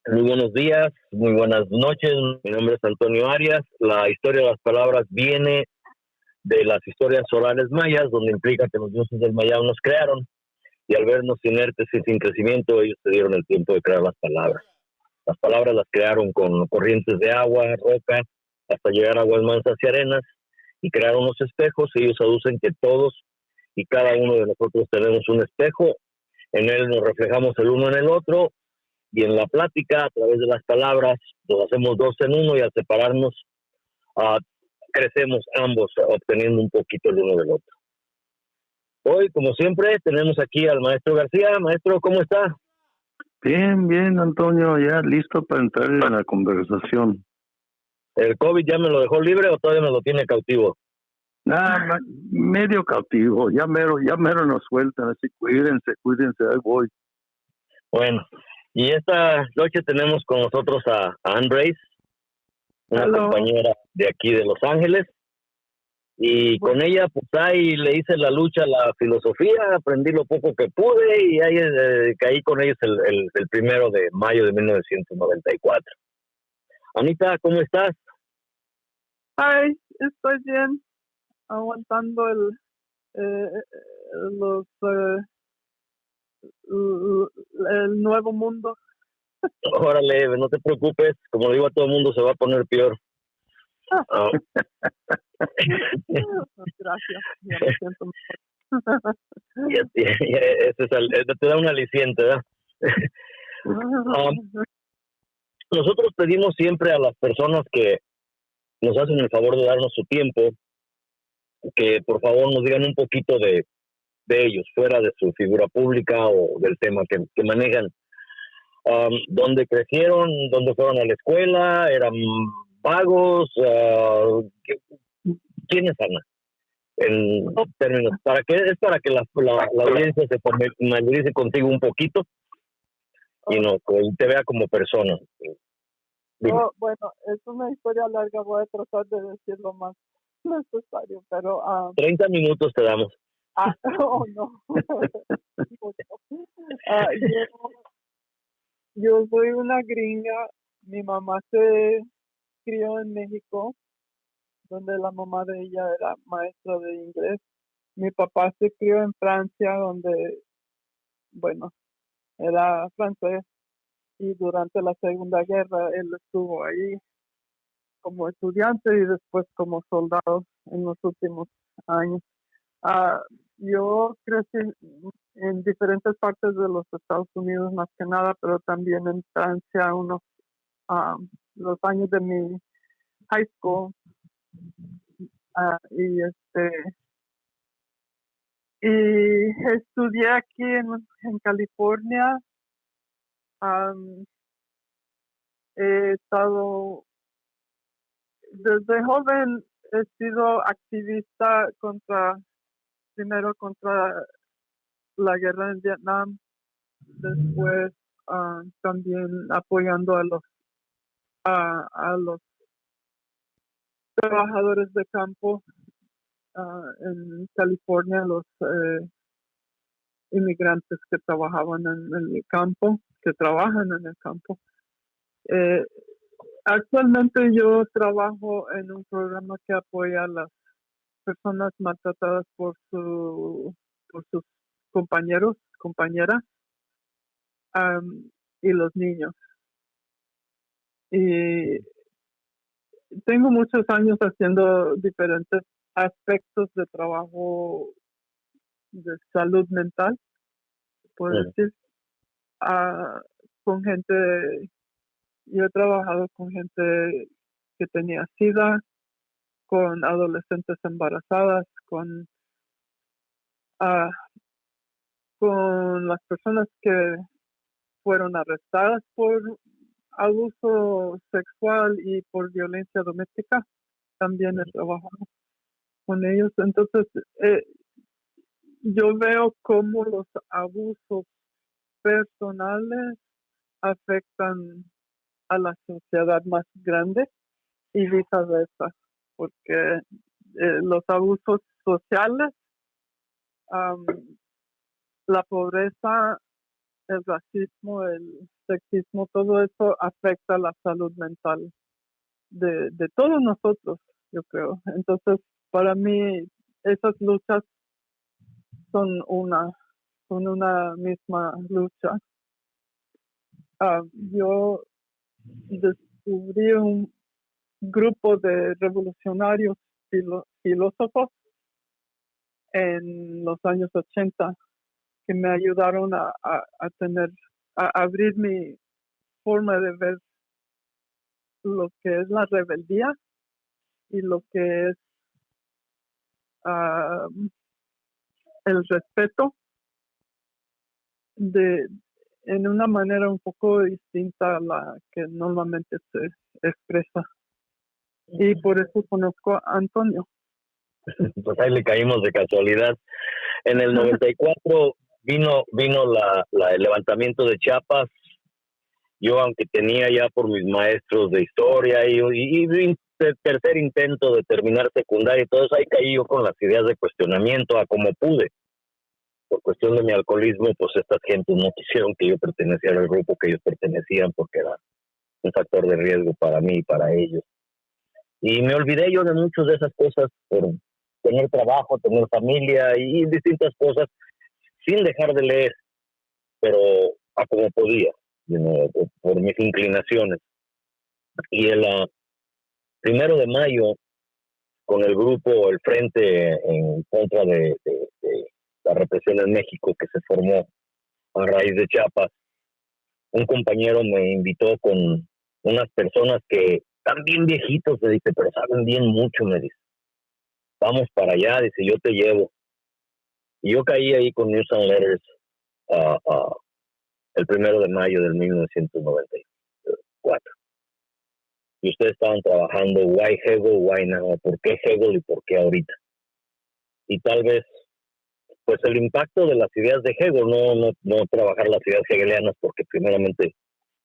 Muy buenos días, muy buenas noches. Mi nombre es Antonio Arias. La historia de las palabras viene de las historias orales mayas, donde implica que los dioses del Maya nos crearon y al vernos inertes y sin crecimiento, ellos se dieron el tiempo de crear las palabras. Las palabras las crearon con corrientes de agua, roca, hasta llegar a aguas mansas y arenas y crearon los espejos. Ellos aducen que todos y cada uno de nosotros tenemos un espejo. En él nos reflejamos el uno en el otro y en la plática, a través de las palabras, nos hacemos dos en uno y al separarnos, uh, crecemos ambos, obteniendo un poquito el uno del otro. Hoy, como siempre, tenemos aquí al maestro García. Maestro, ¿cómo está? Bien, bien, Antonio, ya listo para entrar en la conversación. ¿El COVID ya me lo dejó libre o todavía me lo tiene cautivo? Medio cautivo, ya mero nos sueltan, así cuídense, ahí voy. Bueno, y esta noche tenemos con nosotros a Ann Brace, una compañera de aquí de Los Ángeles, y con ella pues ahí le hice la lucha a la filosofía, aprendí lo poco que pude y ahí caí con ellos el 1 de mayo de 1994. Anita, ¿cómo estás? Ay, estoy bien, aguantando el nuevo mundo. Órale, no te preocupes, como digo a todo el mundo, se va a poner peor. Oh. Gracias, ya me siento mejor. Te da un aliciente, ¿verdad? Nosotros pedimos siempre a las personas que nos hacen el favor de darnos su tiempo, que por favor nos digan un poquito de ellos, fuera de su figura pública o del tema que manejan. ¿Dónde crecieron? ¿Dónde fueron a la escuela? ¿Eran vagos? ¿Quién es Ana? En términos, ¿para qué? Es para que la audiencia se familiarice contigo un poquito y no te vea como persona. Bueno, es una historia larga, voy a tratar de decir lo más necesario, pero 30 minutos te damos. Oh no. Yo soy una gringa. Mi mamá se crió en México, donde la mamá de ella era maestra de inglés. Mi papá se crió en Francia, donde, bueno, era francés, y durante la Segunda Guerra él estuvo ahí como estudiante y después como soldado en los últimos años. Yo crecí en diferentes partes de los Estados Unidos más que nada, pero también en Francia los años de mi high school. Y estudié aquí en California. He estado desde joven, he sido activista primero contra la guerra en Vietnam, después también apoyando a los trabajadores de campo en California, los inmigrantes que trabajaban en el campo, que trabajan en el campo. Actualmente yo trabajo en un programa que apoya a las personas maltratadas por sus compañeras, y los niños. Y tengo muchos años haciendo diferentes aspectos de trabajo de salud mental, puedo decir, con gente. Yo he trabajado con gente que tenía SIDA, con adolescentes embarazadas, con las personas que fueron arrestadas por abuso sexual y por violencia doméstica. También he trabajado con ellos. Entonces, yo veo cómo los abusos personales afectan a la sociedad más grande y viceversa, porque los abusos sociales, la pobreza el racismo, el sexismo, todo eso afecta la salud mental de todos nosotros, yo creo. Entonces, para mí, esas luchas son una misma lucha. Yo descubrí un grupo de revolucionarios filósofos en los años 80 que me ayudaron a abrir mi forma de ver lo que es la rebeldía y lo que es el respeto en una manera un poco distinta a la que normalmente se expresa. Y por eso conozco a Antonio. Pues ahí le caímos de casualidad. En el 94 vino el levantamiento de Chiapas. Yo, aunque tenía ya por mis maestros de historia y tercer intento de terminar secundaria y todo eso, ahí caí yo con las ideas de cuestionamiento a como pude. Por cuestión de mi alcoholismo, pues estas gentes no quisieron que yo perteneciera al grupo que ellos pertenecían porque era un factor de riesgo para mí y para ellos. Y me olvidé yo de muchas de esas cosas por tener trabajo, tener familia y distintas cosas, sin dejar de leer, pero a como podía, por mis inclinaciones. Y el 1 de mayo, con el grupo El Frente en contra de la represión en México que se formó a raíz de Chiapas, un compañero me invitó con unas personas que están bien viejitos, me dice, pero saben bien mucho, me dice. Vamos para allá, dice, yo te llevo. Y yo caí ahí con News and Letters el 1 de mayo del 1994. Y ustedes estaban trabajando, why Hegel, why now, por qué Hegel y por qué ahorita. Y tal vez, pues el impacto de las ideas de Hegel, no trabajar las ideas hegelianas, porque primeramente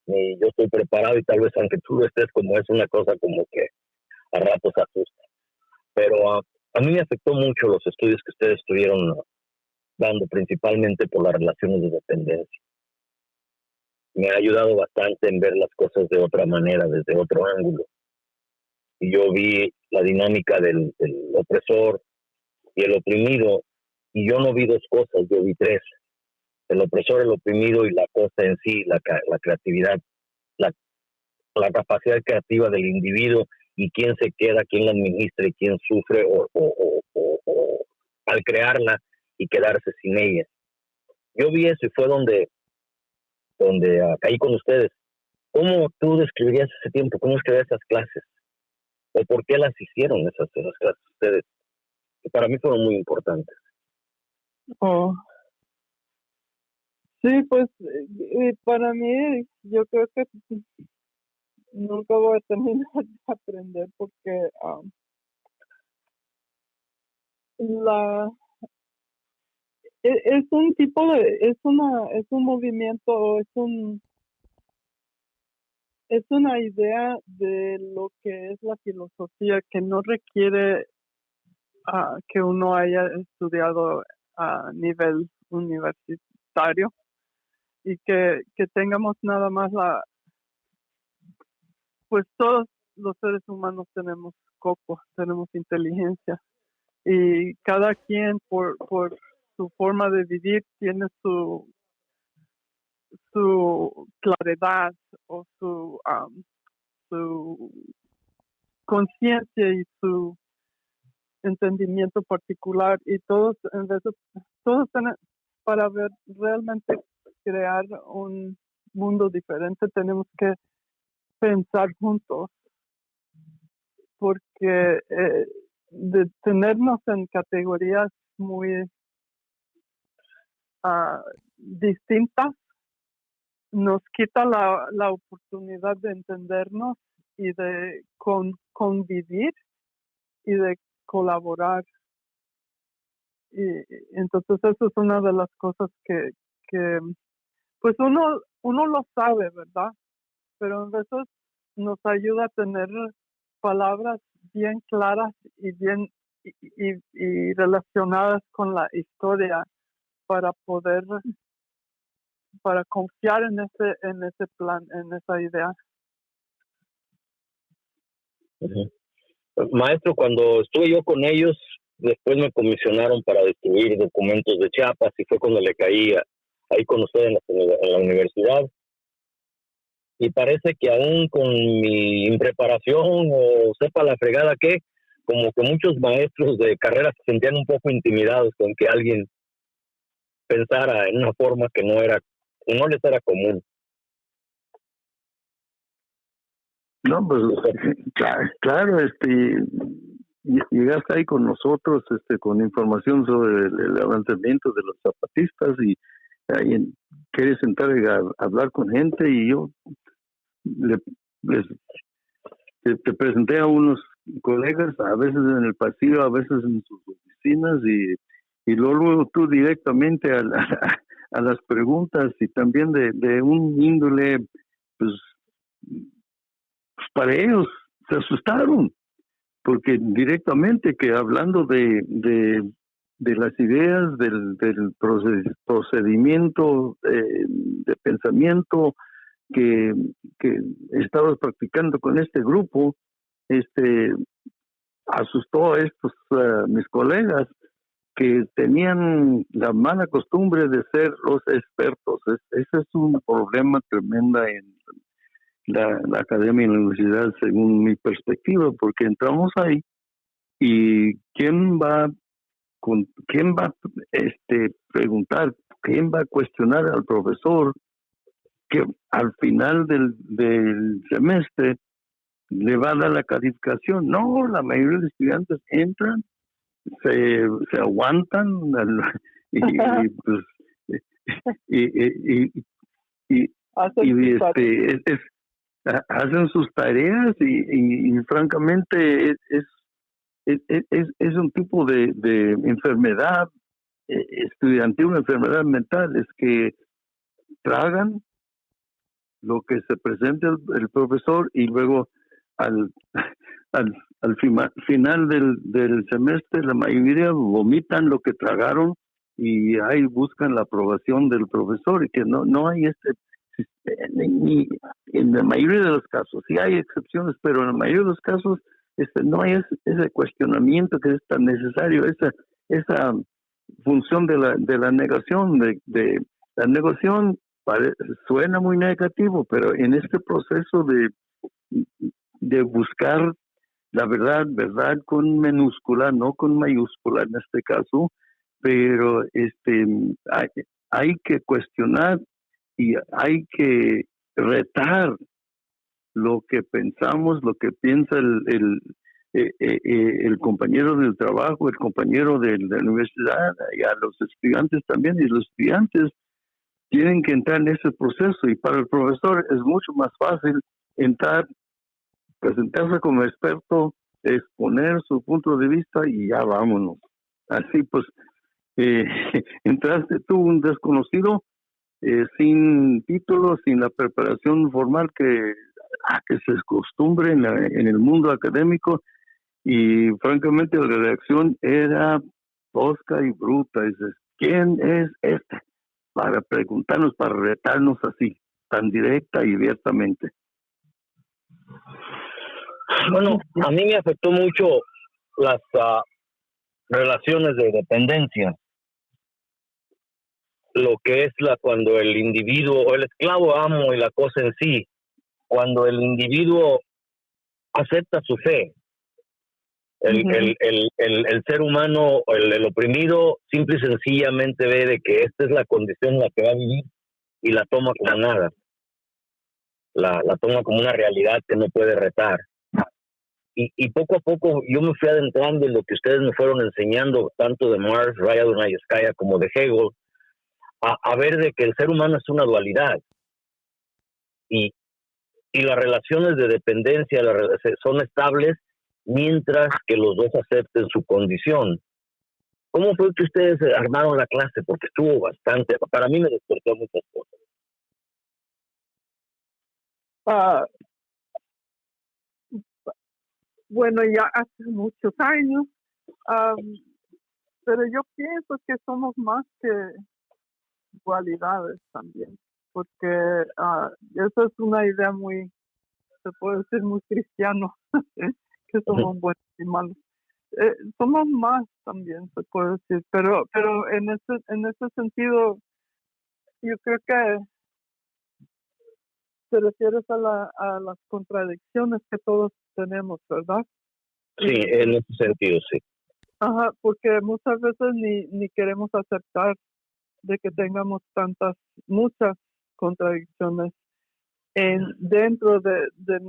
yo estoy preparado y tal vez aunque tú lo estés, como es una cosa como que a ratos asusta. Pero a mí me afectó mucho los estudios que ustedes estuvieron dando, principalmente por las relaciones de dependencia. Me ha ayudado bastante en ver las cosas de otra manera, desde otro ángulo. Y yo vi la dinámica del opresor y el oprimido, y yo no vi dos cosas, yo vi tres. El opresor, el oprimido y la cosa en sí, la creatividad, la capacidad creativa del individuo y quién se queda, quién la administra y quién sufre o al crearla y quedarse sin ella. Yo vi eso y fue donde caí con ustedes. ¿Cómo tú describirías ese tiempo? ¿Cómo describirías esas clases? ¿O por qué las hicieron esas clases ustedes? Que para mí fueron muy importantes. Oh. Sí, pues para mí yo creo que nunca voy a terminar de aprender porque es un tipo es un movimiento, es una idea de lo que es la filosofía que no requiere que uno haya estudiado a nivel universitario y que tengamos nada más pues todos los seres humanos tenemos coco, tenemos inteligencia y cada quien por su forma de vivir tiene su claridad o su conciencia y su entendimiento particular y todos para ver realmente crear un mundo diferente tenemos que pensar juntos porque de tenernos en categorías muy distintas nos quita la oportunidad de entendernos y de convivir y de colaborar. Y entonces eso es una de las cosas que pues uno lo sabe, ¿verdad? Pero a veces nos ayuda a tener palabras bien claras y bien y relacionadas con la historia para poder para confiar en ese plan, en esa idea. Ujú. Maestro, cuando estuve yo con ellos, después me comisionaron para distribuir documentos de Chiapas y fue cuando le caí ahí con usted en la universidad. Y parece que aún con mi impreparación o sepa la fregada que, como que muchos maestros de carrera se sentían un poco intimidados con que alguien pensara en una forma que no les era común. No, pues claro, llegaste ahí con nosotros, con información sobre el levantamiento de los zapatistas y ahí quieres sentar a hablar con gente y yo te presenté a unos colegas, a veces en el pasillo, a veces en sus oficinas y luego tú directamente a las preguntas y también de un índole, pues para ellos se asustaron, porque directamente que hablando de las ideas, del procedimiento de pensamiento que estabas practicando con este grupo, asustó a estos mis colegas que tenían la mala costumbre de ser los expertos. Ese es un problema tremendo en la academia y la universidad, según mi perspectiva, porque entramos ahí y quién va a preguntar, quién va a cuestionar al profesor que al final del semestre le va a dar la calificación. No, la mayoría de estudiantes entran, se aguantan y pues y hacen sus tareas y francamente es un tipo de enfermedad estudiantil, una enfermedad mental, es que tragan lo que se presenta el profesor y luego al final del semestre la mayoría vomitan lo que tragaron y ahí buscan la aprobación del profesor y que no hay ni en la mayoría de los casos, sí hay excepciones, pero en la mayoría de los casos no hay ese cuestionamiento que es tan necesario, esa función de la negación, de la negación suena muy negativo, pero en este proceso de buscar la verdad con minúscula, no con mayúscula en este caso, pero hay que cuestionar y hay que retar lo que pensamos, lo que piensa el compañero del trabajo, el compañero de la universidad, y a los estudiantes también, y los estudiantes tienen que entrar en ese proceso, y para el profesor es mucho más fácil entrar, presentarse como experto, exponer su punto de vista y ya vámonos. Así pues, entraste tú un desconocido, sin título, sin la preparación formal que se acostumbre en el mundo académico, y francamente la reacción era tosca y bruta. Dices, ¿quién es este? Para preguntarnos, para retarnos así, tan directa y abiertamente. Bueno, a mí me afectó mucho las relaciones de dependencia, lo que es cuando el individuo o el esclavo amo y la cosa en sí, cuando el individuo acepta su fe, el ser humano, el oprimido, simple y sencillamente ve de que esta es la condición en la que va a vivir y la toma como nada, la toma como una realidad que no puede retar. Y poco a poco yo me fui adentrando en lo que ustedes me fueron enseñando, tanto de Marx, Raya Dunayskaya como de Hegel, a ver de que el ser humano es una dualidad y las relaciones de dependencia son estables mientras que los dos acepten su condición. ¿Cómo fue que ustedes armaron la clase? Porque estuvo bastante, para mí me despertó muchas cosas. Bueno, ya hace muchos años, pero yo pienso que somos más que dualidades también. porque eso es una idea muy, se puede decir, muy cristiano, que somos buenos y malos. Somos más también, se puede decir, pero en ese sentido, yo creo que te refieres a las contradicciones que todos tenemos, ¿verdad? Sí, en ese sentido, sí. Ajá, porque muchas veces ni queremos aceptar de que tengamos muchas contradicciones dentro de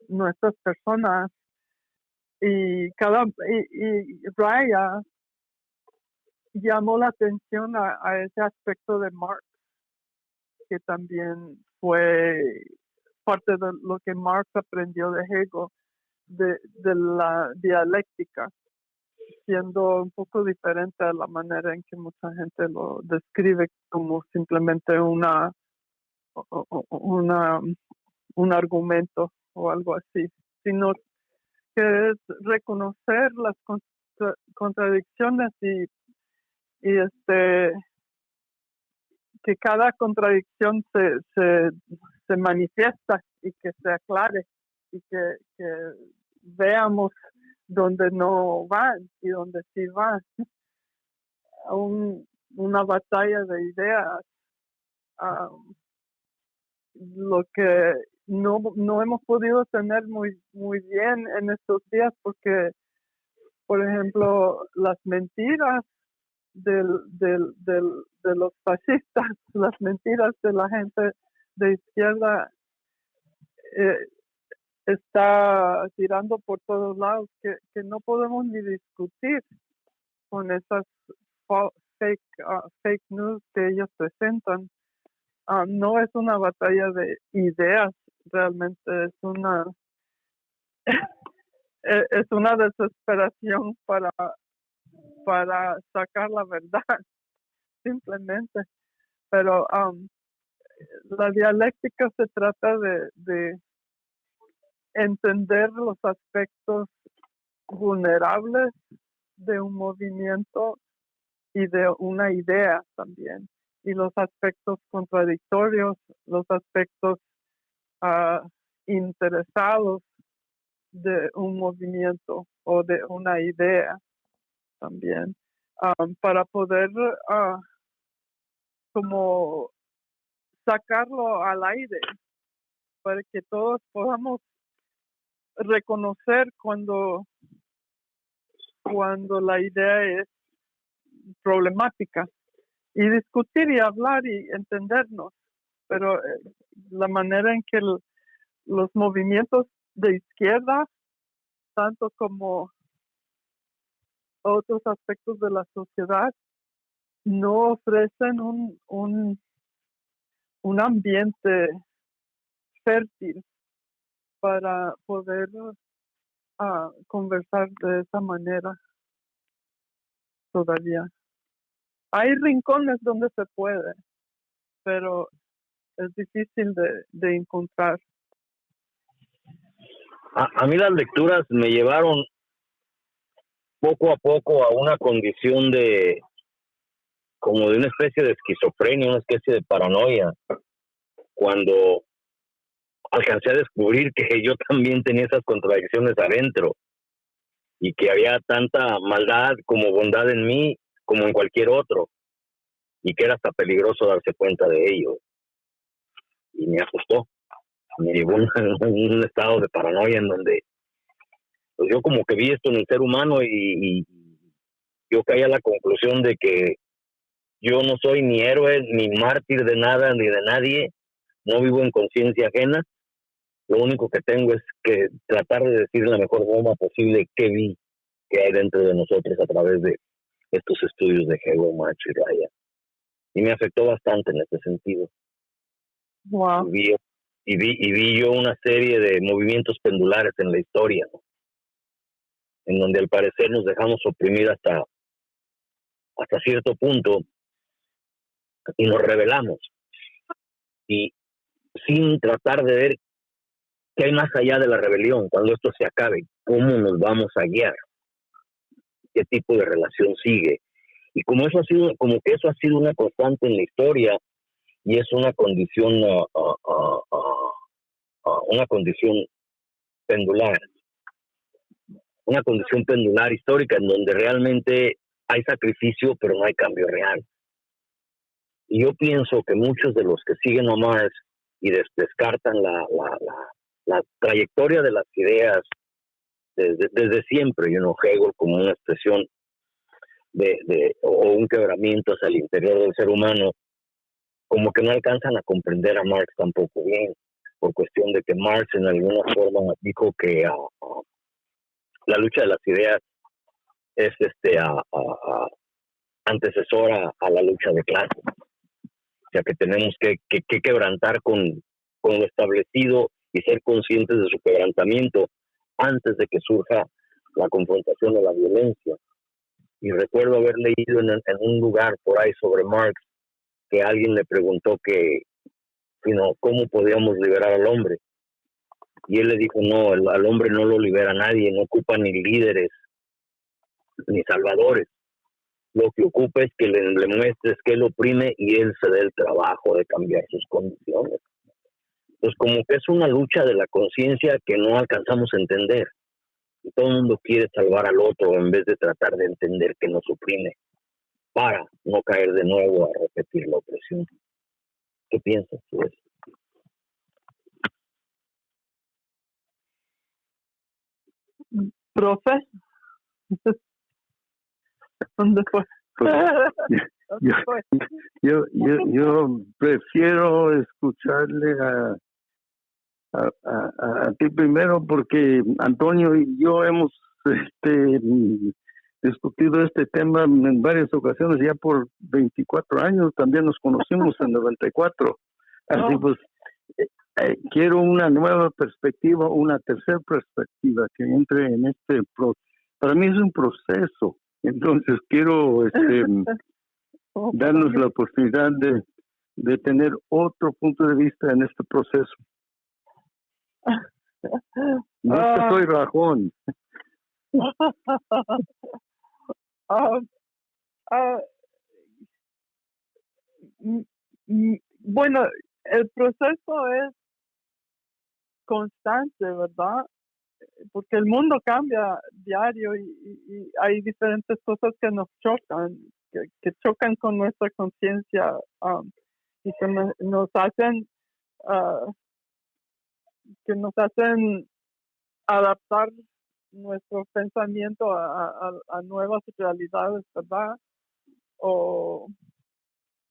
nuestras personas, y Raya llamó la atención a ese aspecto de Marx, que también fue parte de lo que Marx aprendió de Hegel, de la dialéctica, siendo un poco diferente a la manera en que mucha gente lo describe como simplemente un argumento o algo así, sino que es reconocer las contradicciones y que cada contradicción se manifiesta y que se aclare y que veamos donde no van y donde sí van. Una batalla de ideas, lo que no hemos podido tener muy bien en estos días, porque, por ejemplo, las mentiras de los fascistas, las mentiras de la gente de izquierda, está tirando por todos lados, que no podemos ni discutir con esas fake news que ellos presentan. No es una batalla de ideas, realmente es una es una desesperación para sacar la verdad, simplemente. Pero la dialéctica se trata de entender los aspectos vulnerables de un movimiento y de una idea también, y los aspectos contradictorios, los aspectos interesados de un movimiento o de una idea también, para poder como sacarlo al aire, para que todos podamos reconocer cuando la idea es problemática, y discutir y hablar y entendernos. Pero la manera en que los movimientos de izquierda, tanto como otros aspectos de la sociedad, no ofrecen un ambiente fértil para poder conversar de esa manera todavía. Hay rincones donde se puede, pero es difícil de encontrar. A mí las lecturas me llevaron poco a poco a una condición como de una especie de esquizofrenia, una especie de paranoia, cuando alcancé a descubrir que yo también tenía esas contradicciones adentro y que había tanta maldad como bondad en mí como en cualquier otro, y que era hasta peligroso darse cuenta de ello. Y me asustó, me llevó a un estado de paranoia en donde pues yo como que vi esto en el ser humano, y yo caí a la conclusión de que yo no soy ni héroe ni mártir de nada ni de nadie, no vivo en conciencia ajena. Lo único que tengo es que tratar de decir de la mejor forma posible qué vi que hay dentro de nosotros a través de estos estudios de Hegel, Marx y Raya. Y me afectó bastante en este sentido. Wow. Y vi yo una serie de movimientos pendulares en la historia, ¿no? En donde al parecer nos dejamos oprimir hasta cierto punto y nos rebelamos, y sin tratar de ver qué hay más allá de la rebelión. Cuando esto se acabe, cómo nos vamos a guiar, qué tipo de relación sigue. Y como que eso ha sido una constante en la historia, y es una condición, una condición pendular, histórica en donde realmente hay sacrificio, pero no hay cambio real. Y yo pienso que muchos de los que siguen a Marx y descartan la trayectoria de las ideas desde siempre, Hegel como una expresión o un quebramiento hacia el interior del ser humano, como que no alcanzan a comprender a Marx tampoco bien, por cuestión de que Marx en alguna forma dijo que la lucha de las ideas es antecesora a la lucha de clases. O sea que tenemos que quebrantar con lo establecido y ser conscientes de su quebrantamiento antes de que surja la confrontación o la violencia. Y recuerdo haber leído en un lugar por ahí sobre Marx que alguien le preguntó que, cómo podíamos liberar al hombre. Y él le dijo, no, al hombre no lo libera nadie, no ocupa ni líderes, ni salvadores. Lo que ocupa es que le muestres que él oprime y él se dé el trabajo de cambiar sus condiciones. Pues como que es una lucha de la conciencia que no alcanzamos a entender. Y todo el mundo quiere salvar al otro en vez de tratar de entender que nos oprime para no caer de nuevo a repetir la opresión. ¿Qué piensas tú de eso? Profe, ¿dónde fue? Yo prefiero escucharle a ti primero, porque Antonio y yo hemos discutido este tema en varias ocasiones, ya por 24 años, también nos conocimos en 94. Así pues, quiero una nueva perspectiva, una tercera perspectiva que entre en para mí es un proceso, entonces quiero darnos la oportunidad de tener otro punto de vista en este proceso. No es que soy rajón. Bueno, el proceso es constante, ¿verdad? Porque el mundo cambia diario y hay diferentes cosas que nos chocan, que chocan con nuestra conciencia y que nos hacen adaptar nuestro pensamiento a nuevas realidades, ¿verdad? O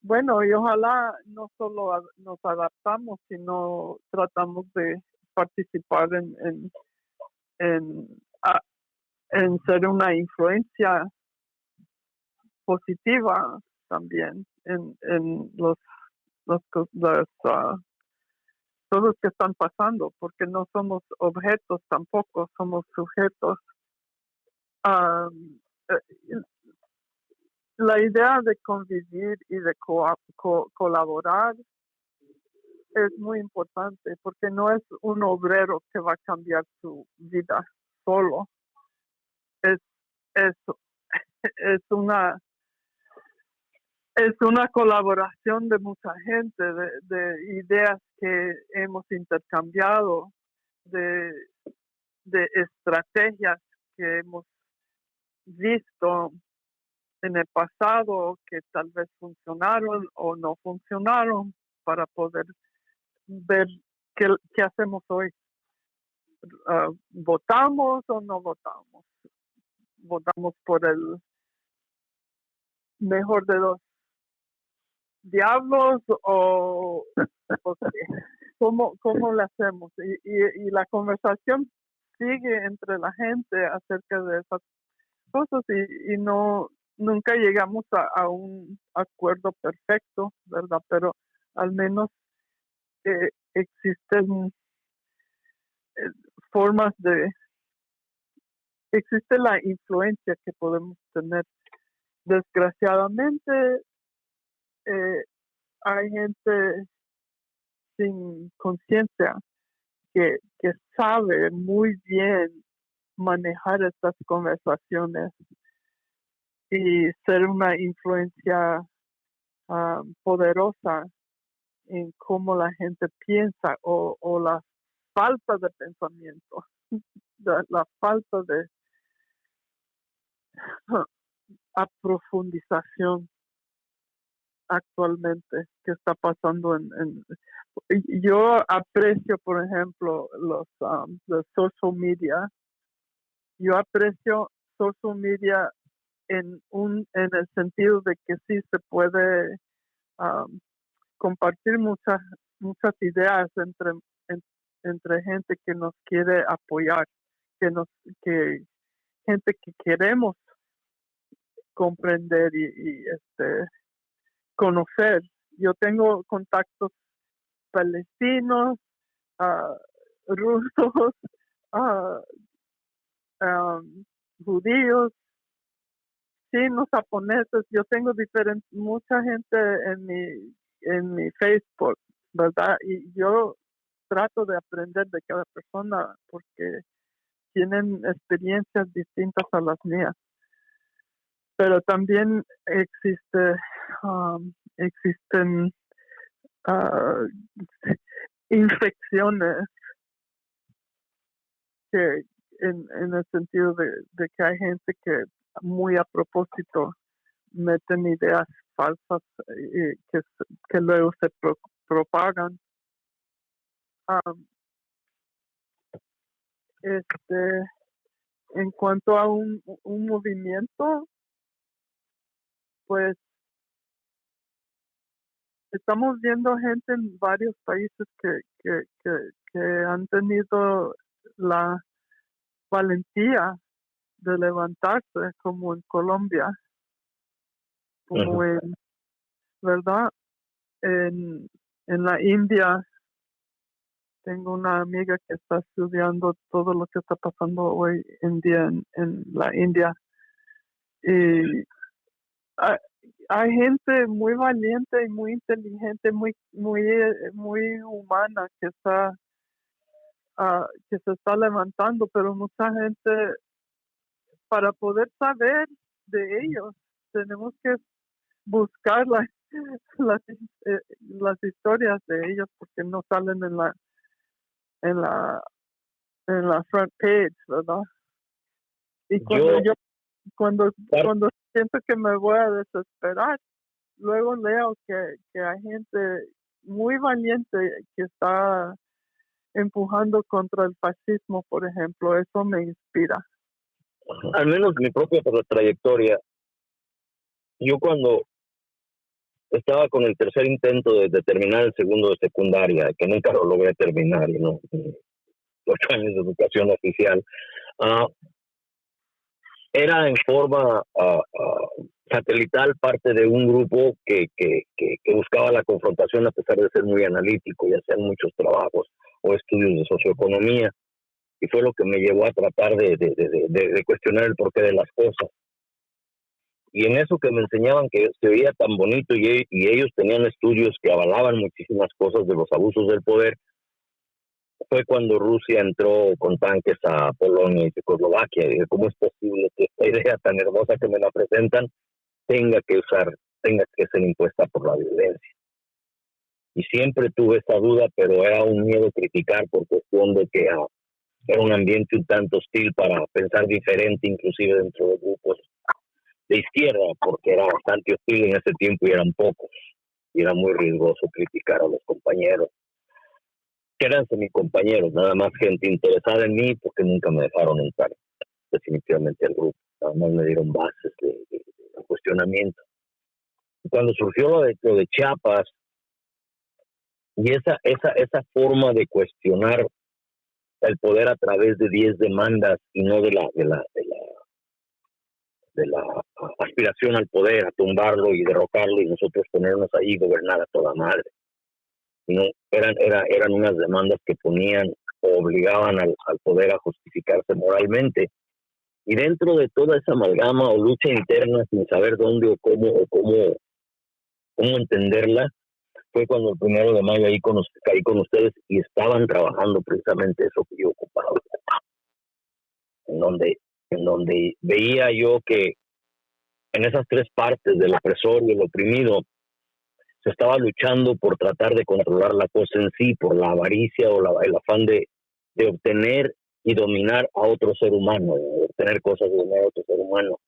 bueno, y ojalá no solo nos adaptamos, sino tratamos de participar en ser una influencia positiva también en los cosas que están pasando, porque no somos objetos tampoco, somos sujetos. La idea de convivir y de colaborar es muy importante, porque no es un obrero que va a cambiar su vida solo. Es una colaboración de mucha gente, de ideas que hemos intercambiado, de estrategias que hemos visto en el pasado que tal vez funcionaron o no funcionaron, para poder ver qué hacemos hoy. ¿Votamos o no votamos? ¿Votamos por el mejor de los diablos o cómo lo hacemos? Y la conversación sigue entre la gente acerca de esas cosas y nunca llegamos a un acuerdo perfecto, ¿verdad? Pero al menos existen formas existe la influencia que podemos tener. Desgraciadamente hay gente sin conciencia que sabe muy bien manejar estas conversaciones y ser una influencia poderosa en cómo la gente piensa o la falta de pensamiento, la falta de profundización actualmente que está pasando yo aprecio, por ejemplo, los social media. Yo aprecio social media en el sentido de que sí se puede compartir muchas ideas entre gente que nos quiere apoyar, que gente que queremos comprender y conocer. Yo tengo contactos palestinos, rusos, judíos, chinos, japoneses. Yo tengo mucha gente en mi Facebook, ¿verdad? Y yo trato de aprender de cada persona porque tienen experiencias distintas a las mías. Pero también existen infecciones que en el sentido de que hay gente que muy a propósito meten ideas falsas que luego se propagan. En cuanto a un movimiento, pues estamos viendo gente en varios países que han tenido la valentía de levantarse, como en Colombia, como ¿verdad? En la India, tengo una amiga que está estudiando todo lo que está pasando hoy en día en la India. Y hay gente muy valiente y muy inteligente, muy humana que se está levantando, pero mucha gente, para poder saber de ellos, tenemos que buscar las historias de ellos porque no salen en la front page, ¿verdad? Y cuando siento que me voy a desesperar, luego leo que hay gente muy valiente que está empujando contra el fascismo, por ejemplo. Eso me inspira. Al menos mi propia trayectoria. Yo cuando estaba con el tercer intento de terminar el segundo de secundaria, que nunca lo logré terminar, 8 años de educación oficial, era en forma satelital parte de un grupo que buscaba la confrontación a pesar de ser muy analítico y hacer muchos trabajos o estudios de socioeconomía, y fue lo que me llevó a tratar de cuestionar el porqué de las cosas. Y en eso que me enseñaban que se veía tan bonito y ellos tenían estudios que avalaban muchísimas cosas de los abusos del poder, fue cuando Rusia entró con tanques a Polonia y Checoslovaquia. Y dije, ¿cómo es posible que esta idea tan hermosa que me la presentan tenga que ser impuesta por la violencia? Y siempre tuve esa duda, pero era un miedo criticar por cuestión de que era un ambiente un tanto hostil para pensar diferente, inclusive dentro de grupos de izquierda, porque era bastante hostil en ese tiempo y eran pocos, y era muy riesgoso criticar a los compañeros, que eran mis compañeros, nada más gente interesada en mí, porque nunca me dejaron entrar definitivamente al grupo, nada más me dieron bases de cuestionamiento. Y cuando surgió lo de Chiapas, y esa forma de cuestionar el poder a través de 10 demandas y no de la aspiración al poder, a tumbarlo y derrocarlo y nosotros ponernos ahí y gobernar a toda madre. No, eran unas demandas que ponían o obligaban al poder a justificarse moralmente. Y dentro de toda esa amalgama o lucha interna sin saber dónde o cómo entenderla, fue cuando el 1 de mayo caí con ustedes y estaban trabajando precisamente eso que yo ocupaba, en donde veía yo que en esas tres partes del opresor y el oprimido se estaba luchando por tratar de controlar la cosa en sí, por la avaricia o el afán de obtener y dominar a otro ser humano, de obtener cosas de otro ser humano.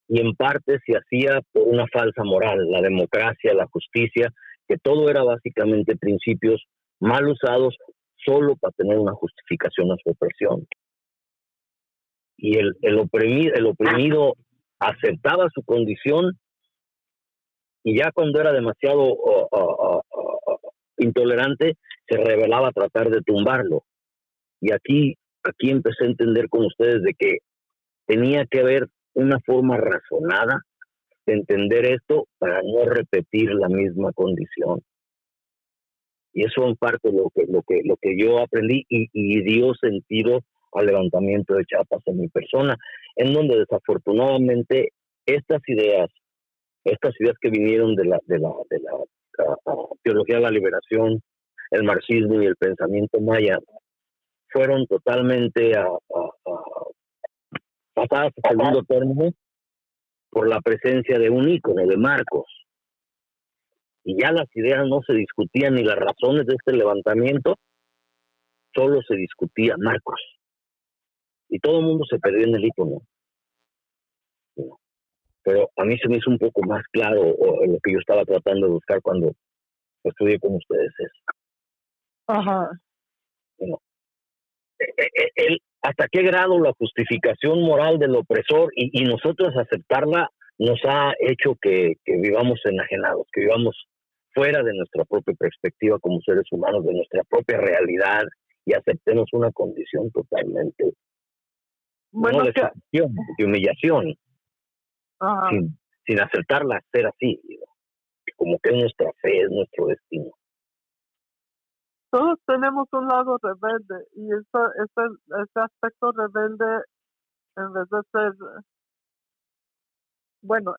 Y en parte se hacía por una falsa moral, la democracia, la justicia, que todo era básicamente principios mal usados solo para tener una justificación a su opresión. Y el oprimido aceptaba su condición, y ya cuando era demasiado intolerante, se rebelaba a tratar de tumbarlo. Y aquí empecé a entender con ustedes de que tenía que haber una forma razonada de entender esto para no repetir la misma condición. Y eso en parte lo que yo aprendí y dio sentido al levantamiento de Chiapas en mi persona, en donde desafortunadamente estas ideas que vinieron de la teología de la liberación, el marxismo y el pensamiento maya, fueron totalmente pasadas a segundo término por la presencia de un ícono, de Marcos. Y ya las ideas no se discutían ni las razones de este levantamiento, solo se discutía Marcos. Y todo el mundo se perdió en el ícono. Pero a mí se me hizo un poco más claro lo que yo estaba tratando de buscar cuando estudié con ustedes. Ajá. Bueno, hasta qué grado la justificación moral del opresor y nosotros aceptarla nos ha hecho que vivamos enajenados, que vivamos fuera de nuestra propia perspectiva como seres humanos, de nuestra propia realidad, y aceptemos una condición totalmente de humillación, sin aceptarla ser así, como que es nuestra fe, es nuestro destino. Todos tenemos un lado rebelde, y ese aspecto rebelde, en vez de ser,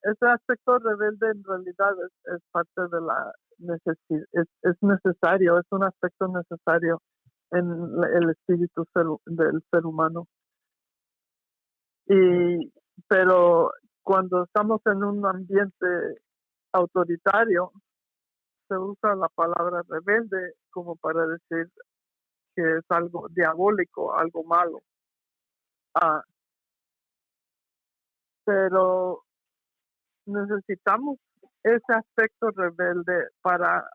ese aspecto rebelde en realidad es parte de la necesidad, es necesario, es un aspecto necesario en el espíritu del ser humano. Pero cuando estamos en un ambiente autoritario, se usa la palabra rebelde como para decir que es algo diabólico, algo malo. Pero necesitamos ese aspecto rebelde para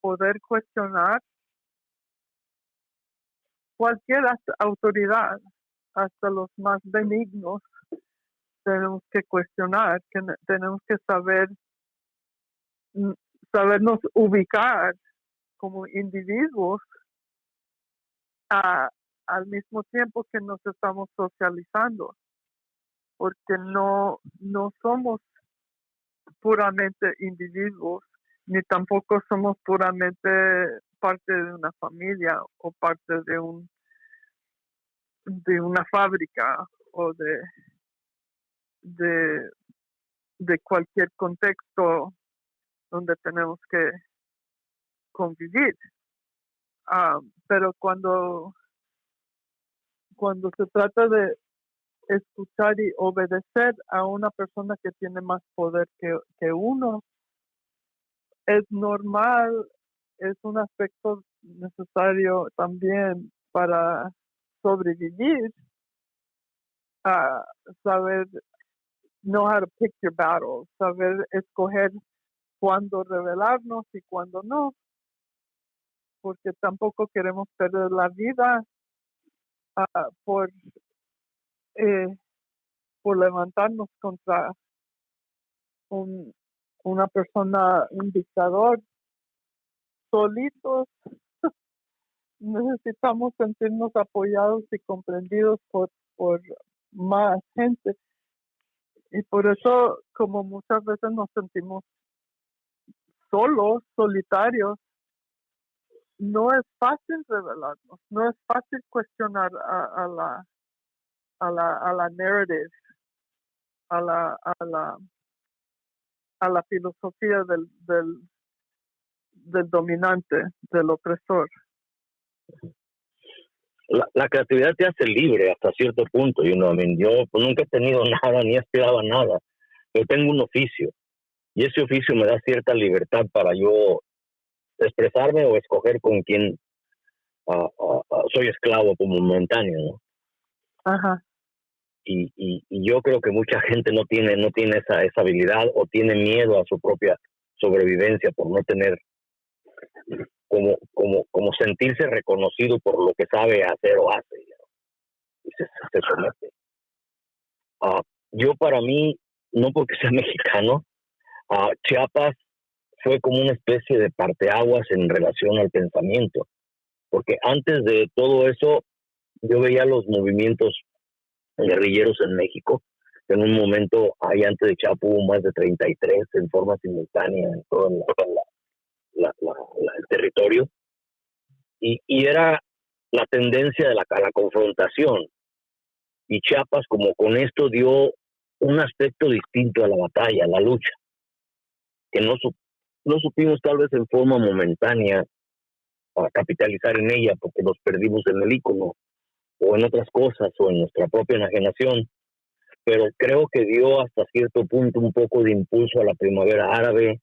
poder cuestionar cualquier autoridad, hasta los más benignos. Tenemos que cuestionar, tenemos que sabernos ubicar como individuos al mismo tiempo que nos estamos socializando, porque no somos puramente individuos, ni tampoco somos puramente parte de una familia o parte de una fábrica o de cualquier contexto donde tenemos que convivir. Pero cuando se trata de escuchar y obedecer a una persona que tiene más poder que uno, es normal, es un aspecto necesario también para sobrevivir, saber know how to pick your battles, saber escoger cuándo rebelarnos y cuándo no, porque tampoco queremos perder la vida por levantarnos contra una persona, un dictador, solitos. Necesitamos sentirnos apoyados y comprendidos por más gente, y por eso, como muchas veces nos sentimos solos, solitarios, no es fácil revelarnos, no es fácil cuestionar a la narrative, a la filosofía del dominante, del opresor. La creatividad te hace libre hasta cierto punto. Yo nunca he tenido nada ni he aspirado a nada, pero tengo un oficio y ese oficio me da cierta libertad para yo expresarme o escoger con quién soy esclavo como momentáneo, ¿no? Ajá. Y yo creo que mucha gente no tiene esa habilidad o tiene miedo a su propia sobrevivencia por no tener como sentirse reconocido por lo que sabe hacer o hace, ¿no? Y se somete. Yo, para mí, no porque sea mexicano, Chiapas fue como una especie de parteaguas en relación al pensamiento, porque antes de todo eso yo veía los movimientos guerrilleros en México. En un momento, ahí antes de Chapo, hubo más de 33 en forma simultánea en todo el territorio, y era la tendencia de la confrontación, y Chiapas como con esto dio un aspecto distinto a la batalla, a la lucha, que no supimos tal vez en forma momentánea para capitalizar en ella, porque nos perdimos en el ícono o en otras cosas o en nuestra propia enajenación, pero creo que dio hasta cierto punto un poco de impulso a la primavera árabe,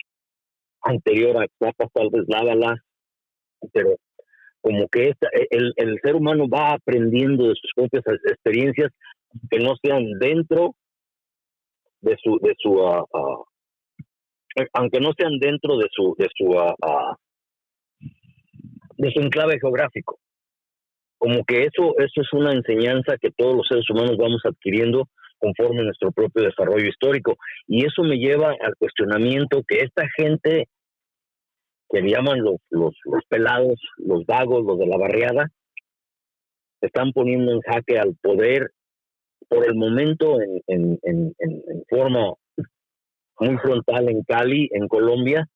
anterior a Chiapas tal vez Lábalas, pero como que el ser humano va aprendiendo de sus propias experiencias que no sean dentro de su aunque no sean dentro de su enclave geográfico. Como que eso es una enseñanza que todos los seres humanos vamos adquiriendo conforme nuestro propio desarrollo histórico, y eso me lleva al cuestionamiento que esta gente que le llaman los pelados, los vagos, los de la barriada, están poniendo en jaque al poder por el momento en forma muy frontal en Cali, en Colombia,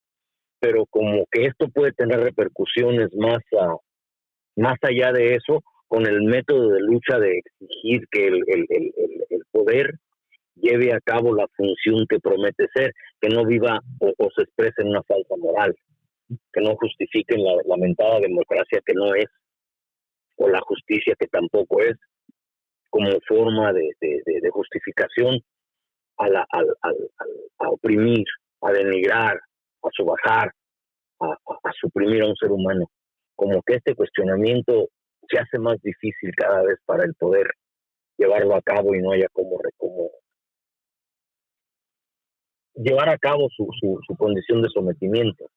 pero como que esto puede tener repercusiones más allá de eso, con el método de lucha de exigir que el poder lleve a cabo la función que promete ser, que no viva o se exprese en una falsa moral, que no justifiquen la lamentada democracia que no es, o la justicia que tampoco es, como forma de justificación a oprimir, a denigrar, a subajar, a suprimir a un ser humano. Como que este cuestionamiento se hace más difícil cada vez para el poder llevarlo a cabo, y no haya como llevar a cabo su condición de sometimiento,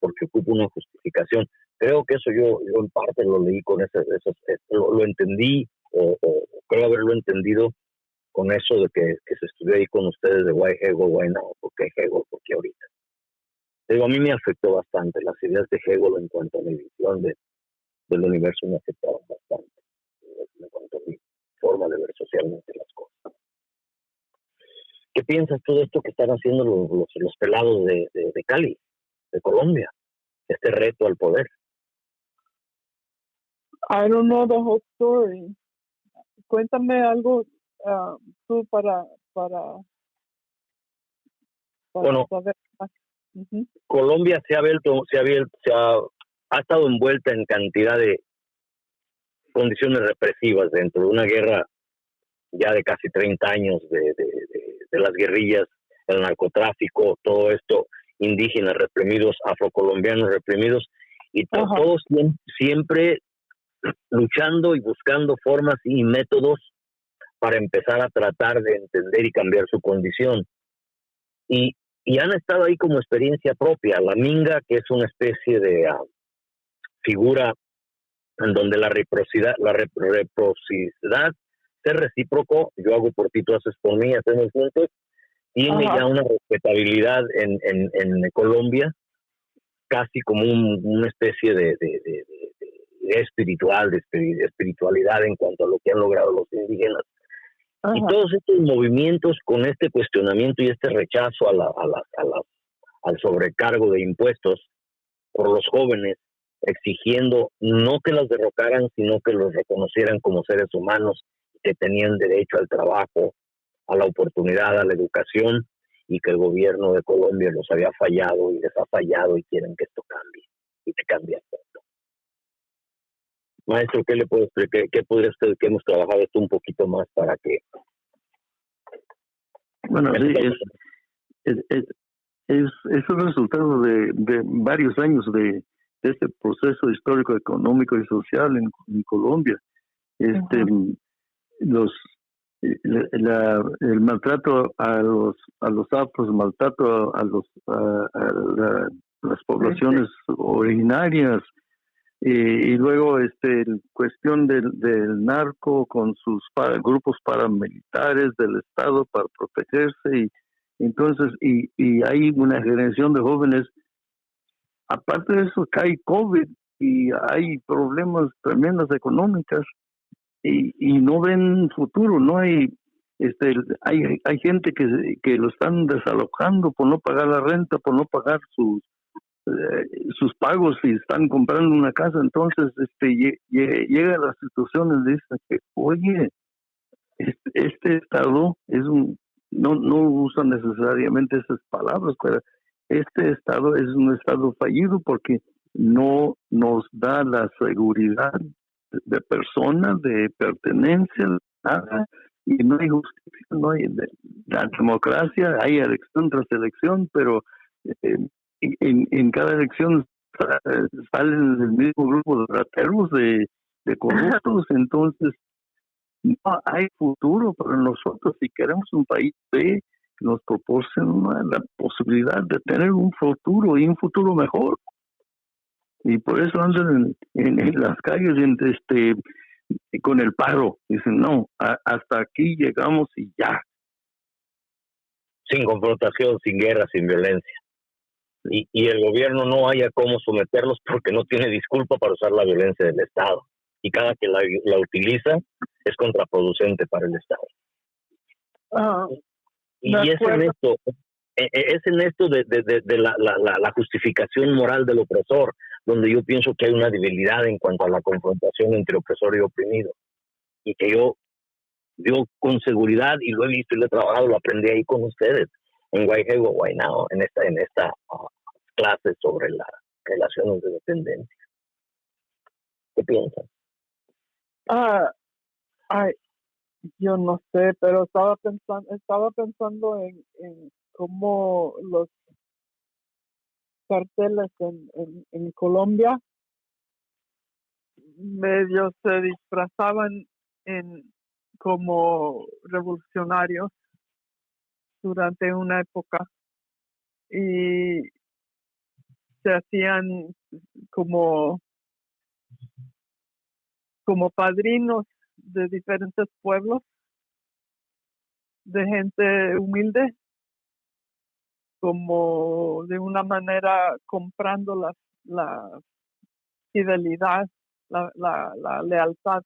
porque ocupa una justificación. Creo que eso yo en parte lo leí con lo entendí, o creo haberlo entendido con eso de que se estudió ahí con ustedes de why Hegel, why now, porque Hegel, porque ahorita. Digo, a mí me afectó bastante, las ideas de Hegel en cuanto a mi visión del universo me afectaron bastante, en cuanto a mi forma de ver socialmente las cosas. ¿Qué piensas tú de esto que están haciendo los pelados de Cali, de Colombia? Este reto al poder. I don't know the whole story. Cuéntame algo tú para Bueno, saber más. Uh-huh. Colombia ha estado envuelta en cantidad de condiciones represivas dentro de una guerra ya de casi 30 años de las guerrillas, el narcotráfico, todo esto, indígenas reprimidos, afrocolombianos reprimidos, y todos siempre luchando y buscando formas y métodos para empezar a tratar de entender y cambiar su condición. Y han estado ahí como experiencia propia. La minga, que es una especie de figura en donde la reciprocidad, ser recíproco, yo hago por ti, tú haces por mí, hacemos juntos, tiene ya una respetabilidad en Colombia, casi como una especie de espiritualidad en cuanto a lo que han logrado los indígenas. Ajá. Y todos estos movimientos con este cuestionamiento y este rechazo al sobrecargo de impuestos por los jóvenes, exigiendo no que los derrocaran, sino que los reconocieran como seres humanos que tenían derecho al trabajo, a la oportunidad, a la educación, y que el gobierno de Colombia los había fallado y les ha fallado y quieren que esto cambie y que cambie esto. Maestro, ¿qué le puedo explicar? ¿Qué podría usted, que hemos trabajado esto un poquito más para que... Bueno, sí, es el resultado de varios años de este proceso histórico, económico y social en Colombia. Los el maltrato a los afros, el maltrato las poblaciones originarias, y luego cuestión del narco con sus grupos paramilitares del Estado para protegerse, y entonces y hay una generación de jóvenes. Aparte de eso, cae COVID y hay problemas tremendos económicas, y no ven futuro. No hay hay gente que lo están desalojando por no pagar la renta, por no pagar sus pagos, y están comprando una casa. Entonces llega a las situaciones de que, oye, este estado es no usan necesariamente esas palabras, pero este estado es un estado fallido porque no nos da la seguridad de persona, de pertenencia, nada, y no hay justicia, no hay la democracia, hay elección tras elección, pero en cada elección salen del mismo grupo de rateros, de corruptos. Entonces no hay futuro para nosotros. Si queremos un país que nos proporciona la posibilidad de tener un futuro, y un futuro mejor. Y por eso andan en las calles con el paro. Dicen, no, hasta aquí llegamos y ya. Sin confrontación, sin guerra, sin violencia. Y el gobierno no haya cómo someterlos porque no tiene disculpa para usar la violencia del Estado. Y cada que la utiliza es contraproducente para el Estado. Y es en esto de la justificación moral del opresor, donde yo pienso que hay una debilidad en cuanto a la confrontación entre opresor y oprimido, y que yo con seguridad, y lo he visto y lo he trabajado, lo aprendí ahí con ustedes en Guaynabo, Guaynao, en esta clase sobre las relaciones de dependencia. ¿Qué piensas? Yo no sé, pero estaba pensando en cómo los carteles en Colombia medio se disfrazaban como revolucionarios durante una época, y se hacían como padrinos de diferentes pueblos, de gente humilde, como de una manera comprando la fidelidad, la lealtad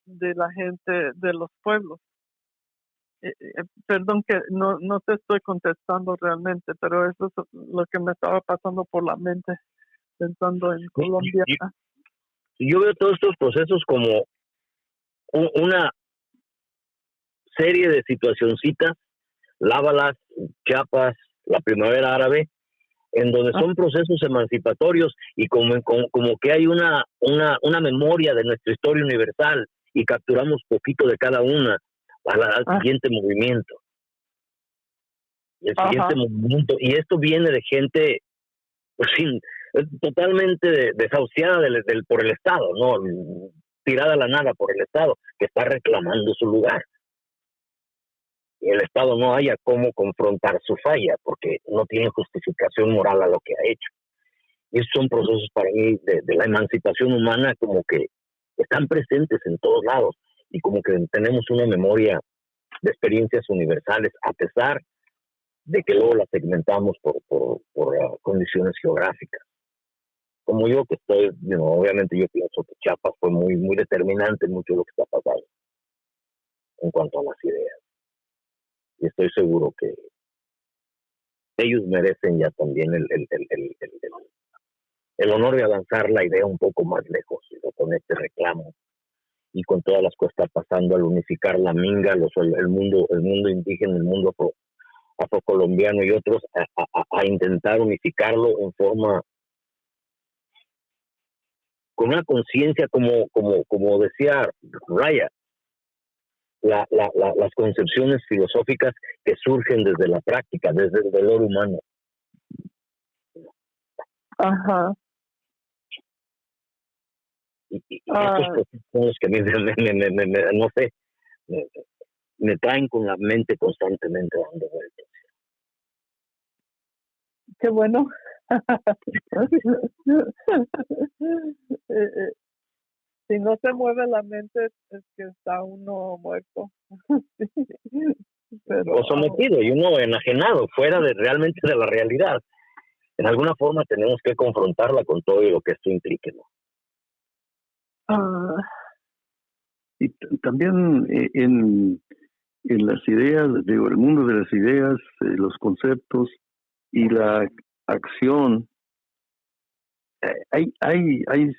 de la gente de los pueblos. Perdón que no te estoy contestando realmente, pero eso es lo que me estaba pasando por la mente pensando en Colombia. Yo veo todos estos procesos como una serie de situacioncitas, Lábalas, Chiapas, la primavera árabe, en donde son procesos emancipatorios, y como que hay una memoria de nuestra historia universal, y capturamos poquito de cada una al siguiente movimiento. El siguiente movimiento, y esto viene de gente pues, totalmente desahuciada por el Estado, ¿no? Tirada a la nada por el Estado, que está reclamando su lugar. Y el Estado no haya cómo confrontar su falla, porque no tiene justificación moral a lo que ha hecho. Y esos son procesos para mí de la emancipación humana, como que están presentes en todos lados, y como que tenemos una memoria de experiencias universales, a pesar de que luego las segmentamos por condiciones geográficas. Como yo que estoy, obviamente yo pienso que Chiapas fue muy, muy determinante en mucho de lo que está pasando en cuanto a las ideas. Y estoy seguro que ellos merecen ya también el honor de avanzar la idea un poco más lejos, con este reclamo y con todas las cosas que está pasando al unificar la minga, el mundo indígena, el mundo afrocolombiano y otros, a intentar unificarlo en forma, con una conciencia como decía Raya, las concepciones filosóficas que surgen desde la práctica, desde el dolor humano. Ajá. Y estos procesos son los que a mí no sé, me traen con la mente constantemente dando vueltas. Qué bueno. Si no se mueve la mente es que está uno muerto. Pero, o sometido y uno enajenado, fuera realmente de la realidad. En alguna forma tenemos que confrontarla con todo y lo que esto implique, ¿no? Y también en las ideas, digo, el mundo de las ideas, los conceptos y la acción, hay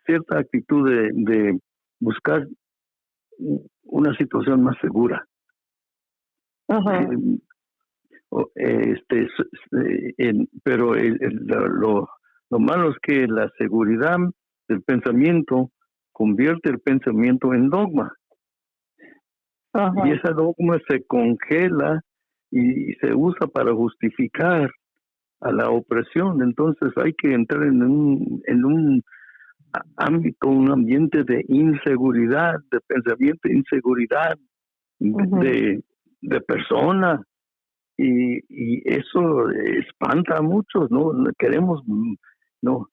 cierta actitud de buscar una situación más segura. ajá. Pero lo malo es que la seguridad del pensamiento convierte el pensamiento en dogma. Ajá. Y esa dogma se congela y se usa para justificar a la opresión. Entonces hay que entrar en un ámbito, un ambiente de inseguridad, de pensamiento, inseguridad de persona. Y eso espanta a muchos, ¿no? Queremos, no.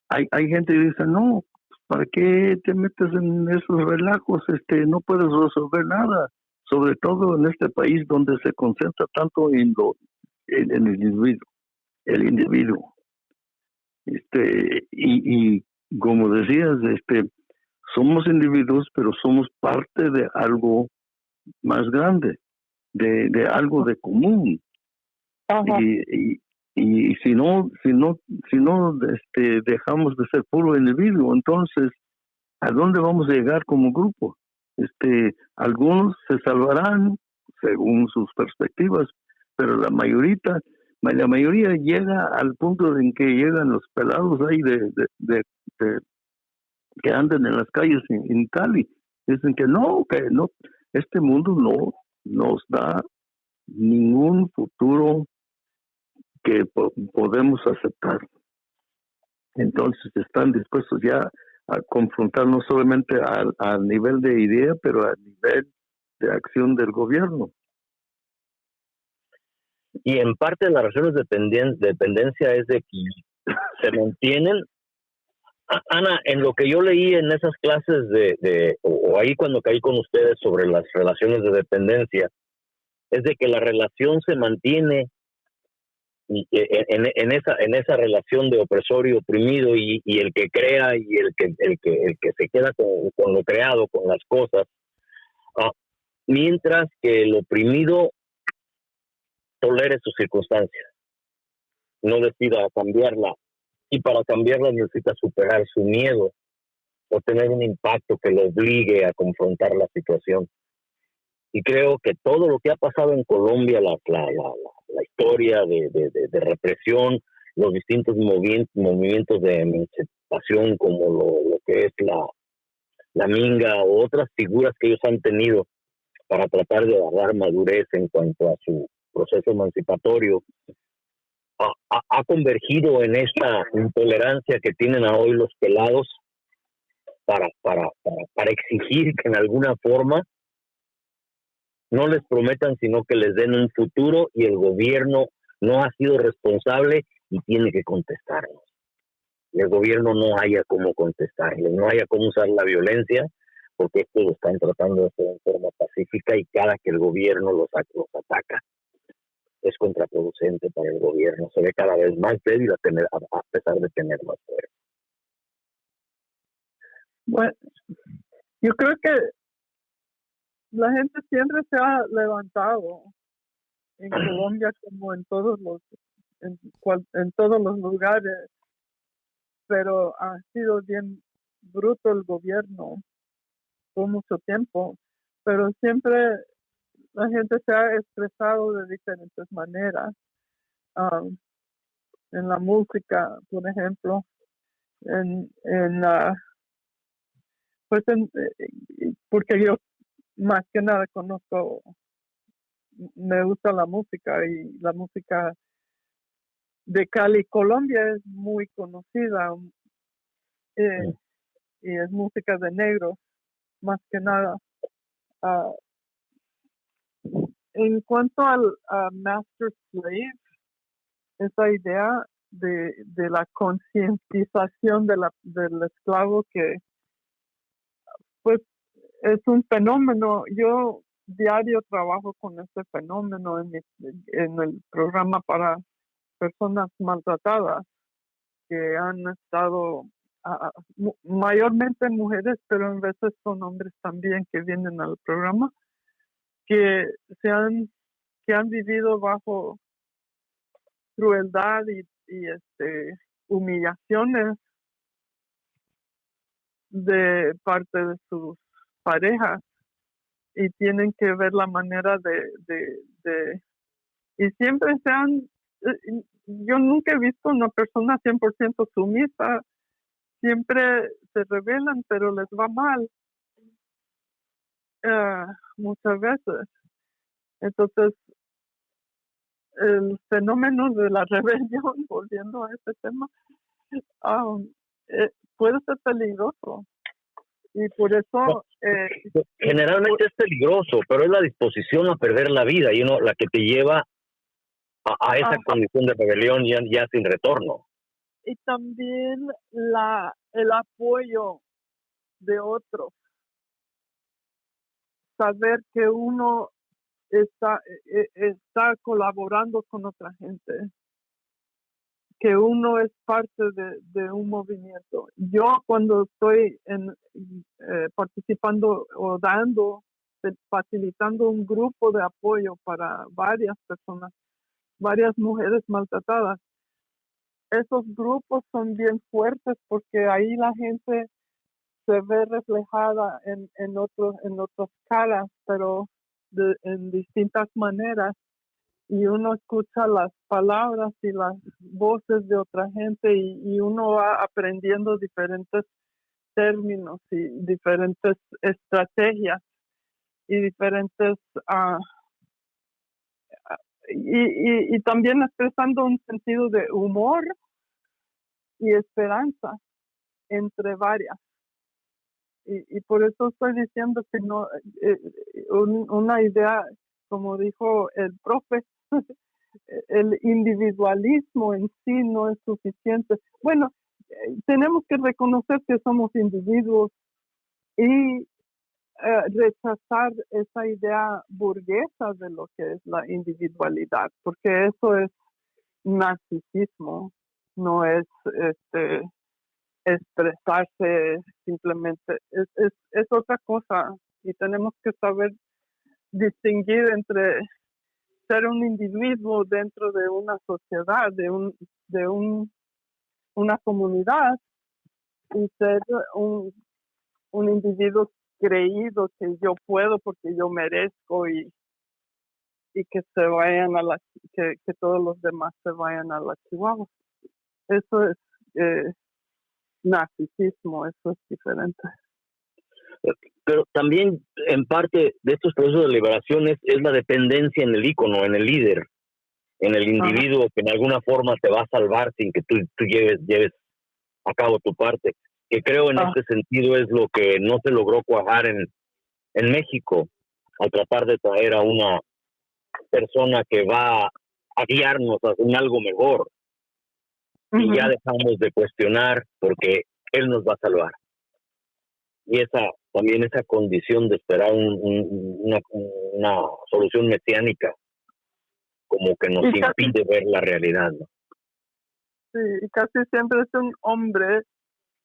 Hay gente que dice, no, ¿para qué te metes en esos relajos? No puedes resolver nada, sobre todo en este país donde se concentra tanto en el individuo, y como decías, somos individuos, pero somos parte de algo más grande, de algo de común. Ajá. Y si no dejamos de ser puro individuo, entonces ¿a dónde vamos a llegar como grupo? Algunos se salvarán según sus perspectivas, pero la mayoría llega al punto en que llegan los pelados ahí de que andan en las calles en Cali. Dicen que no, este mundo no nos da ningún futuro que podemos aceptar. Entonces están dispuestos ya a confrontar no solamente al nivel de idea, pero al nivel de acción del gobierno. Y en parte las razones de dependencia es de que se mantienen. Ana, en lo que yo leí en esas clases o ahí cuando caí con ustedes sobre las relaciones de dependencia, es de que la relación se mantiene en esa relación de opresor y oprimido y el que crea y el que se queda con lo creado, con las cosas, mientras que el oprimido tolere sus circunstancias, no decida cambiarla, y para cambiarla necesita superar su miedo o tener un impacto que lo obligue a confrontar la situación. Y creo que todo lo que ha pasado en Colombia, la historia de represión, los distintos movimientos de emancipación, como lo que es la Minga o otras figuras que ellos han tenido para tratar de agarrar madurez en cuanto a su proceso emancipatorio, ha convergido en esta intolerancia que tienen a hoy los pelados para exigir que en alguna forma no les prometan, sino que les den un futuro, y el gobierno no ha sido responsable y tiene que contestarnos. Y el gobierno no haya cómo contestarles, no haya cómo usar la violencia, porque esto lo están tratando de hacer en forma pacífica, y cada que el gobierno los ataca es contraproducente para el gobierno. Se ve cada vez más débil a pesar de tener más fuerza. Bueno, yo creo que la gente siempre se ha levantado en Colombia, como en todos los lugares, pero ha sido bien bruto el gobierno por mucho tiempo, pero siempre la gente se ha expresado de diferentes maneras, en la música, por ejemplo, en la, pues porque yo más que nada me gusta la música, y la música de Cali, Colombia es muy conocida, y es música de negros, más que nada. Ah, en cuanto a Master Slave, esa idea de la concientización del esclavo, que pues es un fenómeno. Yo diario trabajo con este fenómeno en el programa para personas maltratadas, que han estado mayormente mujeres, pero en veces son hombres también que vienen al programa, que han vivido bajo crueldad y humillaciones de parte de sus parejas, y tienen que ver la manera y siempre yo nunca he visto una persona 100% sumisa. Siempre se rebelan, pero les va mal, muchas veces. Entonces, el fenómeno de la rebelión, volviendo a este tema, puede ser peligroso. Y por eso... generalmente es peligroso, pero es la disposición a perder la vida, la que te lleva a esa condición de rebelión ya sin retorno. Y también el apoyo de otros. Saber que uno está colaborando con otra gente, que uno es parte de un movimiento. Yo, cuando estoy participando o facilitando un grupo de apoyo para varias personas, varias mujeres maltratadas, esos grupos son bien fuertes, porque ahí la gente se ve reflejada en otras caras, pero en distintas maneras, y uno escucha las palabras y las voces de otra gente, y uno va aprendiendo diferentes términos y diferentes estrategias y diferentes y también expresando un sentido de humor y esperanza entre varias. Y por eso estoy diciendo que no, una idea, como dijo el profe, el individualismo en sí no es suficiente. Bueno, tenemos que reconocer que somos individuos y rechazar esa idea burguesa de lo que es la individualidad, porque eso es narcisismo, no es expresarse simplemente, es otra cosa, y tenemos que saber distinguir entre ser un individuo dentro de una sociedad, de una comunidad, y ser un individuo creído que yo puedo porque yo merezco, y que se vayan que todos los demás se vayan a la chihuahua. Eso es narcisismo, eso es diferente. Pero también en parte de estos procesos de liberación es la dependencia en el ícono, en el líder, en el individuo que en alguna forma te va a salvar sin que tú lleves a cabo tu parte. Que creo en este sentido es lo que no se logró cuajar en México, al tratar de traer a una persona que va a guiarnos hacia algo mejor. Y ya dejamos de cuestionar porque él nos va a salvar. Y también esa condición de esperar una solución mesiánica como que nos impide ver la realidad, ¿no? Sí, y casi siempre es un hombre,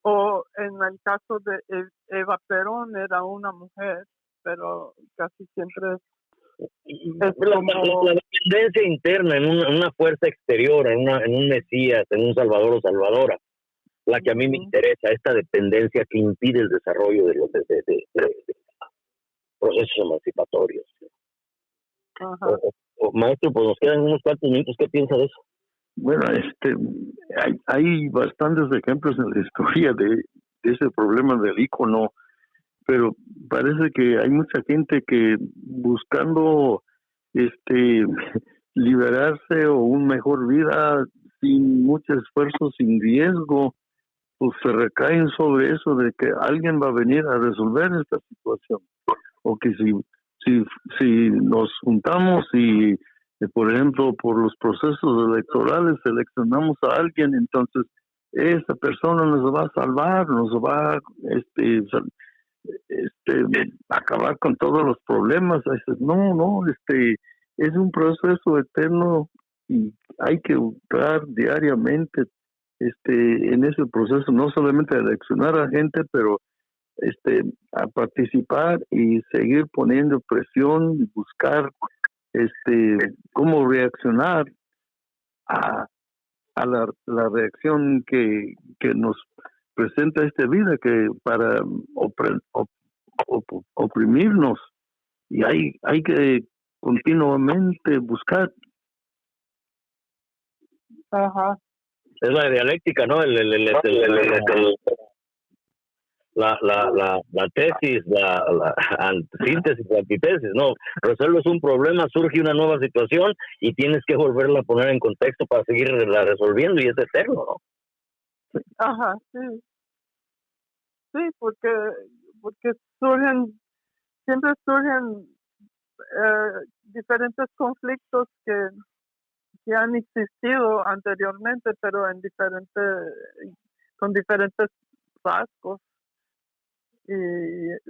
o en el caso de Eva Perón era una mujer, pero casi siempre es como... La dependencia interna en una fuerza exterior, en un Mesías, en un Salvador o Salvadora, la que a mí me interesa, esta dependencia que impide el desarrollo de los procesos emancipatorios. Maestro, pues nos quedan unos cuantos minutos. ¿Qué piensa de eso? Bueno, hay bastantes ejemplos en la historia de ese problema del ícono, pero parece que hay mucha gente que buscando liberarse o una mejor vida sin mucho esfuerzo, sin riesgo, pues se recaen sobre eso de que alguien va a venir a resolver esta situación, o que si nos juntamos y por ejemplo por los procesos electorales seleccionamos a alguien, entonces esa persona nos va a salvar, nos va a acabar con todos los problemas. No, es un proceso eterno y hay que entrar diariamente en ese proceso, no solamente a eleccionar a gente, pero a participar y seguir poniendo presión y buscar cómo reaccionar a la reacción que nos presenta esta vida, que para oprimirnos, y hay que continuamente buscar. Ajá. Es la dialéctica, ¿no? La tesis, la síntesis, la antítesis, ¿no? Resuelves un problema, surge una nueva situación y tienes que volverla a poner en contexto para seguirla resolviendo, y es eterno, ¿no? Ajá, sí. Sí, porque siempre surgen diferentes conflictos que han existido anteriormente, pero con diferentes rasgos, y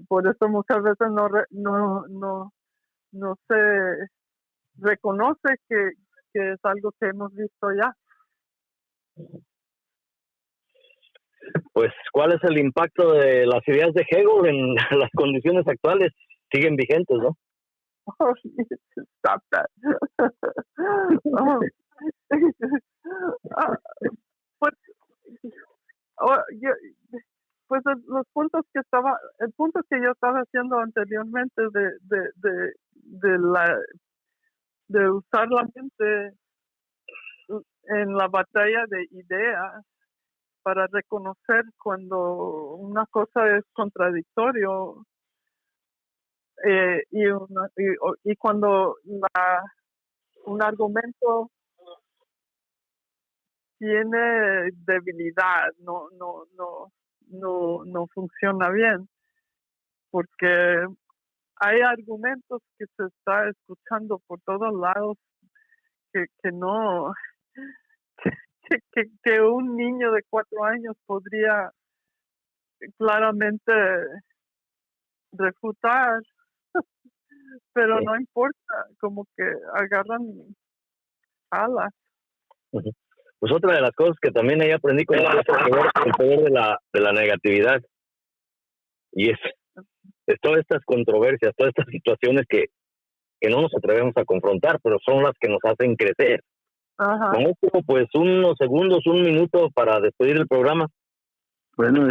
por eso muchas veces no se reconoce que es algo que hemos visto ya. Pues, ¿cuál es el impacto de las ideas de Hegel en las condiciones actuales? Siguen vigentes, ¿no? Oh, stop that. Pues los puntos el punto que yo estaba haciendo anteriormente de usar la mente en la batalla de ideas para reconocer cuando una cosa es contradictorio, y cuando un argumento tiene debilidad, no funciona bien, porque hay argumentos que se está escuchando por todos lados que no que un niño de 4 años podría claramente refutar, pero sí. No importa, como que agarran alas. Uh-huh. Pues otra de las cosas que también ahí aprendí con el poder de la negatividad, y es todas estas controversias, todas estas situaciones que no nos atrevemos a confrontar, pero son las que nos hacen crecer. Ajá. Con esto, pues unos segundos, un minuto para despedir el programa. Bueno,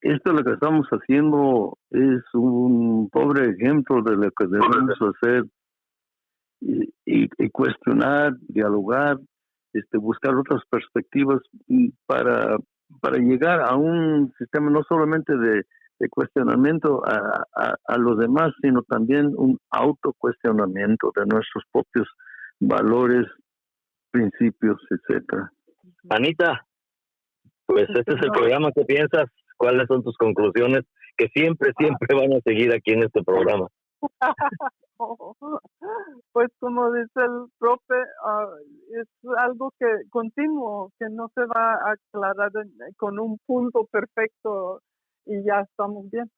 esto lo que estamos haciendo es un pobre ejemplo de lo que debemos hacer, y cuestionar, dialogar, buscar otras perspectivas para llegar a un sistema no solamente de cuestionamiento a los demás, sino también un autocuestionamiento de nuestros propios valores, principios, etcétera. Anita, pues este es el programa. ¿Qué piensas? ¿Cuáles son tus conclusiones? Que siempre van a seguir aquí en este programa. Pues como dice el profe, es algo que continuo, que no se va a aclarar con un punto perfecto y ya estamos bien.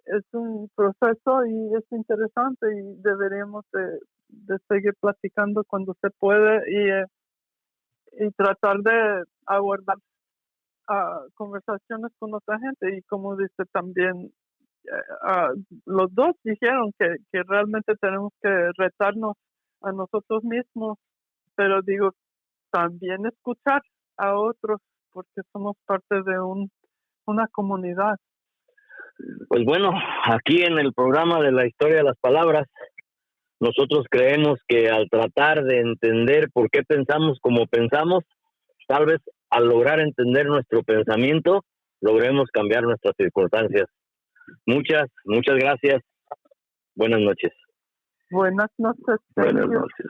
Es un proceso y es interesante, y deberíamos de seguir platicando cuando se puede, y tratar de abordar conversaciones con otra gente. Y como dice también, los dos dijeron que realmente tenemos que retarnos a nosotros mismos, pero digo, también escuchar a otros, porque somos parte de una comunidad. Pues bueno, aquí en el programa de la historia de las palabras, nosotros creemos que al tratar de entender por qué pensamos como pensamos, tal vez al lograr entender nuestro pensamiento, logremos cambiar nuestras circunstancias. Muchas gracias. Buenas noches. Buenas noches. Buenas noches.